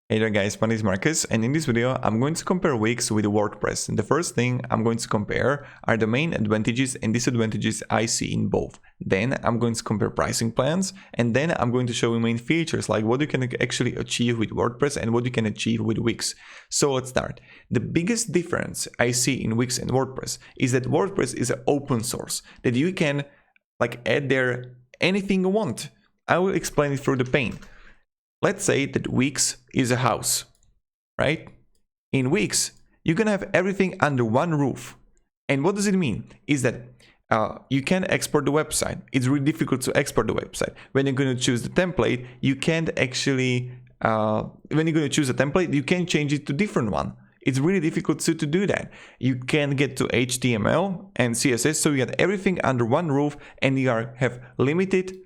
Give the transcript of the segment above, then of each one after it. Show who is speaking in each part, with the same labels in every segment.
Speaker 1: Hey there guys, my name is Marcus, and in this video I'm going to compare Wix with WordPress. And the first thing I'm going to compare are the main advantages and disadvantages I see in both. Then I'm going to compare pricing plans, and then I'm going to show you main features like what you can actually achieve with WordPress and what you can achieve with Wix. So let's start. The biggest difference I see in Wix and WordPress is that WordPress is an open source, that you can add there anything you want. I will explain it through the pane. Let's say that Wix is a house, right? In Wix, you're gonna have everything under one roof. And what does it mean? Is that you can export the website. It's really difficult to export the website. When you're gonna choose the template, you can't actually, when you're gonna choose a template, you can change it to different one. It's really difficult to do that. You can get to HTML and CSS, so you get everything under one roof, and you have limited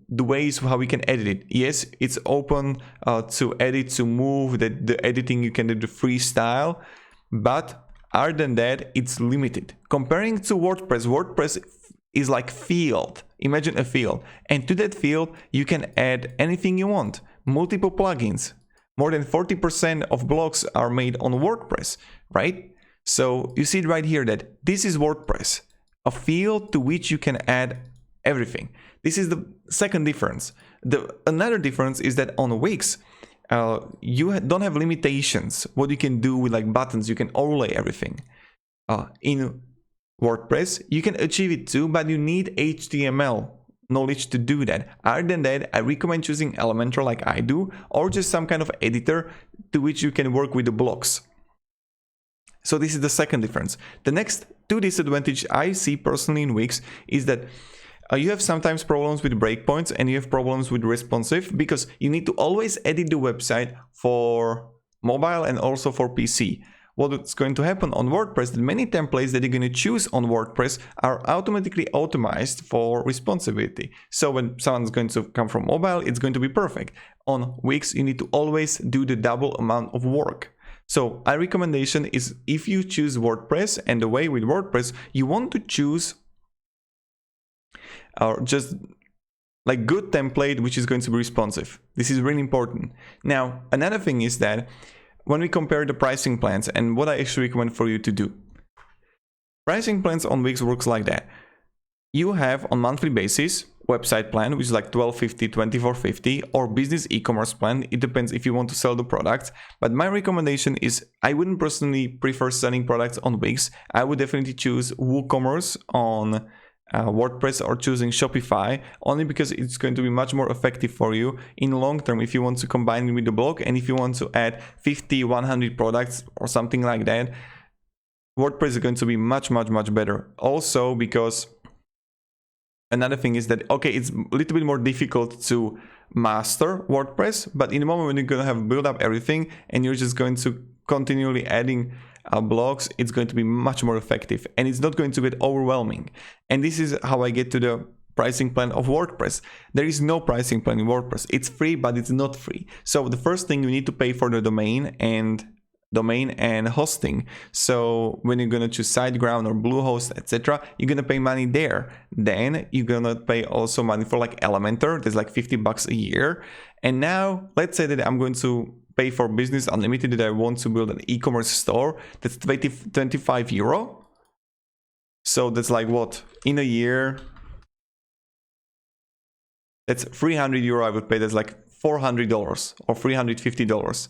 Speaker 1: the ways how we can edit it. Yes, it's open to edit, to move, the editing you can do the freestyle, but other than that, it's limited. Comparing to WordPress, WordPress is like field. Imagine a field, and to that field you can add anything you want. Multiple plugins. More than 40% of blogs are made on WordPress, right? So you see it right here that this is WordPress, a field to which you can add everything. This is the second difference. Another difference is that on Wix, you don't have limitations. What you can do with buttons, you can overlay everything. In WordPress, you can achieve it too, but you need HTML knowledge to do that. Other than that, I recommend choosing Elementor like I do, or just some kind of editor to which you can work with the blocks. So this is the second difference. The next two disadvantages I see personally in Wix is that you have sometimes problems with breakpoints and you have problems with responsive, because you need to always edit the website for mobile and also for PC. What's going to happen on WordPress, that many templates that you're going to choose on WordPress are automatically optimized for responsibility. So when someone's going to come from mobile, it's going to be perfect. On Wix, you need to always do the double amount of work. So our recommendation is, if you choose WordPress, and the way with WordPress, you want to choose or just good template which is going to be responsive. This is really important. Now, another thing is that when we compare the pricing plans and what I actually recommend for you to do. Pricing plans on Wix works like that. You have on monthly basis website plan, which is like $12.50, $24.50, or business e-commerce plan. It depends if you want to sell the products. But my recommendation is, I wouldn't personally prefer selling products on Wix. I would definitely choose WooCommerce on WordPress, or choosing Shopify, only because it's going to be much more effective for you in the long term if you want to combine it with the blog, and if you want to add 50, 100 products or something like that. WordPress is going to be much better. Also, because another thing is that, okay, it's a little bit more difficult to master WordPress, but in the moment when you're going to have built up everything and you're just going to continually adding blogs, it's going to be much more effective, and it's not going to get overwhelming. And this is how I get to the pricing plan of WordPress. There is no pricing plan in WordPress. It's free, but it's not free. So the first thing, you need to pay for the domain and hosting. So when you're gonna choose SiteGround or Bluehost, etc., you're gonna pay money there. Then you're gonna pay also money for Elementor. There's $50 a year. And now let's say that I'm going to pay for Business Unlimited, that I want to build an e-commerce store. That's 25 euro. So that's what? In a year, that's 300 euro I would pay. That's $400 or $350.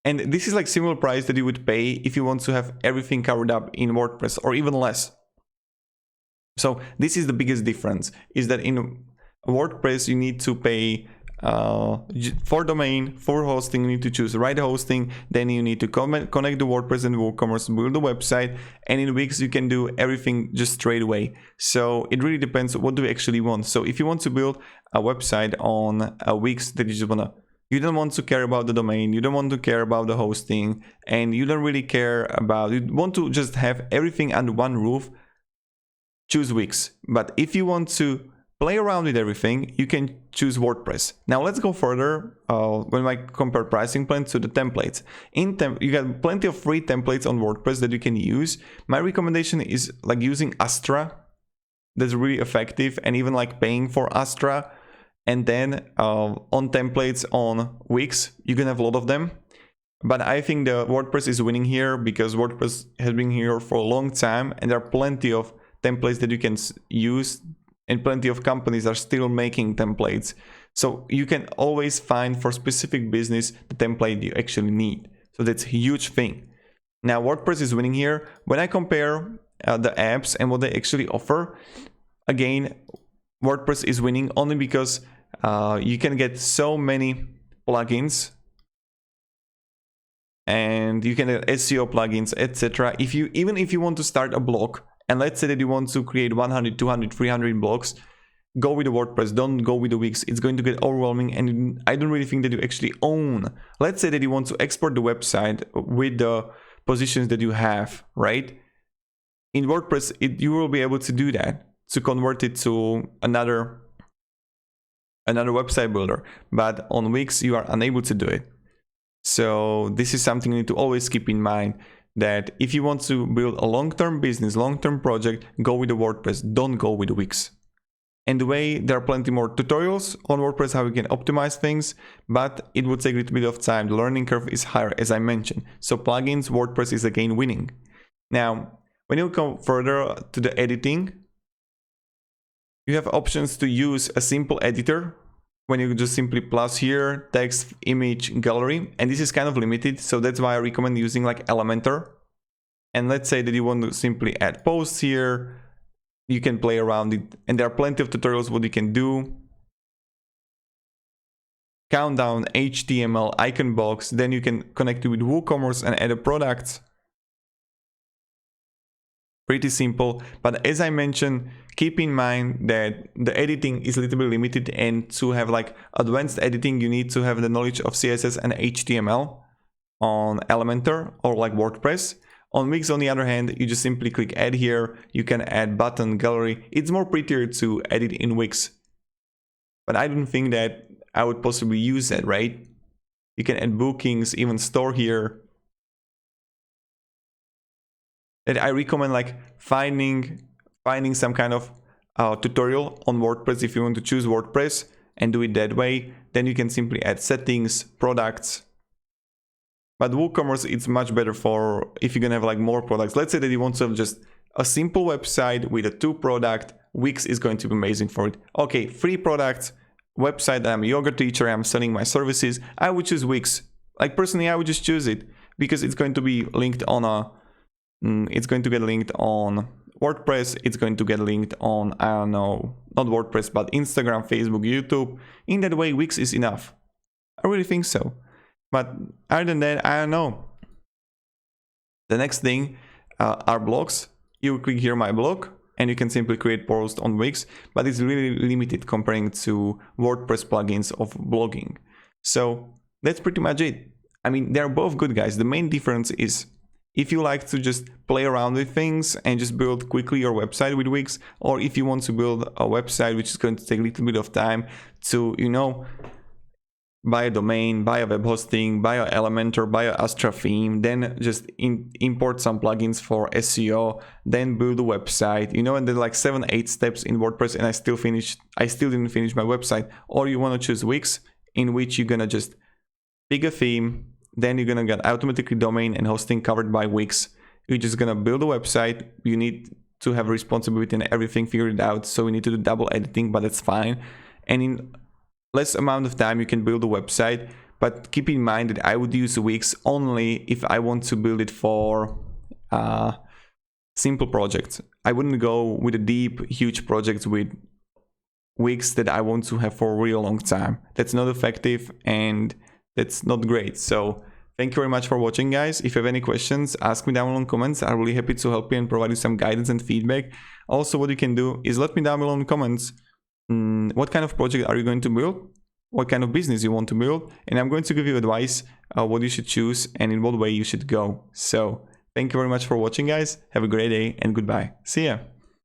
Speaker 1: And this is similar price that you would pay if you want to have everything covered up in WordPress, or even less. So this is the biggest difference, is that in WordPress you need to pay for domain, for hosting, you need to choose the right hosting, then you need to connect the WordPress and WooCommerce, build the website, and in Wix you can do everything just straight away. So it really depends what do you actually want. So if you want to build a website on a Wix that you don't want to care about the domain, you don't want to care about the hosting, and you don't really care about, you want to just have everything under one roof, choose Wix. But if you want to play around with everything, you can choose WordPress. Now let's go further when I compare pricing plans to the templates. You got plenty of free templates on WordPress that you can use. My recommendation is using Astra. That's really effective, and even paying for Astra. And then on templates on Wix, you can have a lot of them. But I think the WordPress is winning here because WordPress has been here for a long time and there are plenty of templates that you can use and plenty of companies are still making templates. So you can always find for specific business the template you actually need. So that's a huge thing. Now WordPress is winning here. When I compare the apps and what they actually offer, again, WordPress is winning only because you can get so many plugins and you can have SEO plugins, etc. Even if you want to start a blog, and let's say that you want to create 100, 200, 300 blogs, go with the WordPress, don't go with the Wix. It's going to get overwhelming and I don't really think that you actually own. Let's say that you want to export the website with the positions that you have, right? In WordPress, you will be able to do that, to convert it to another website builder. But on Wix, you are unable to do it. So this is something you need to always keep in mind, that if you want to build a long-term business, long-term project, go with the WordPress, don't go with the Wix. And the way, there are plenty more tutorials on WordPress how you can optimize things, but it would take a little bit of time. The learning curve is higher, as I mentioned. So plugins, WordPress is again winning. Now, when you go further to the editing, you have options to use a simple editor when you just simply plus here, text, image, gallery, and this is kind of limited, so that's why I recommend using like Elementor. And let's say that you want to simply add posts here, you can play around it, and there are plenty of tutorials what you can do. Countdown, HTML, icon box, then you can connect it with WooCommerce and add a product. Pretty simple, but as I mentioned, keep in mind that the editing is a little bit limited, and to have like advanced editing, you need to have the knowledge of CSS and HTML on Elementor or like WordPress. On Wix, on the other hand, you just simply click add here, you can add button, gallery. It's more prettier to edit in Wix, but I don't think that I would possibly use that, right? You can add bookings, even store here. That I recommend like finding some kind of tutorial on WordPress if you want to choose WordPress and do it that way. Then you can simply add settings, products. But WooCommerce, it's much better for if you're gonna have like more products. Let's say that you want to have just a simple website with a 2 product. Wix is going to be amazing for it. Okay, 3 products, website, I'm a yoga teacher, I'm selling my services. I would choose Wix. Like personally, I would just choose it because it's going to be linked on it's going to get linked on WordPress, it's going to get linked on, I don't know, not WordPress, but Instagram, Facebook, YouTube. In that way, Wix is enough. I really think so. But other than that, I don't know. The next thing are blogs. You click here, my blog, and you can simply create posts on Wix, but it's really limited comparing to WordPress plugins of blogging. So that's pretty much it. I mean, they're both good, guys. The main difference is if you like to just play around with things and just build quickly your website with Wix, or if you want to build a website which is going to take a little bit of time to, you know, buy a domain, buy a web hosting, buy a Elementor, buy a Astra theme, then just import some plugins for SEO, then build a website, you know, and there's like 7-8 steps in WordPress, and I still didn't finish my website. Or you want to choose Wix, in which you're gonna just pick a theme, then you're gonna get automatically domain and hosting covered by Wix. You're just gonna build a website. You need to have responsibility and everything figured out, so you need to do double editing, but that's fine. And in less amount of time you can build a website. But keep in mind that I would use Wix only if I want to build it for simple projects. I wouldn't go with a deep, huge project with Wix that I want to have for a real long time. That's not effective and that's not great. So thank you very much for watching, guys. If you have any questions, ask me down below in comments. I'm really happy to help you and provide you some guidance and feedback. Also, what you can do is let me down below in comments what kind of project are you going to build, what kind of business you want to build, and I'm going to give you advice what you should choose and in what way you should go. So thank you very much for watching, guys. Have a great day and goodbye. See ya.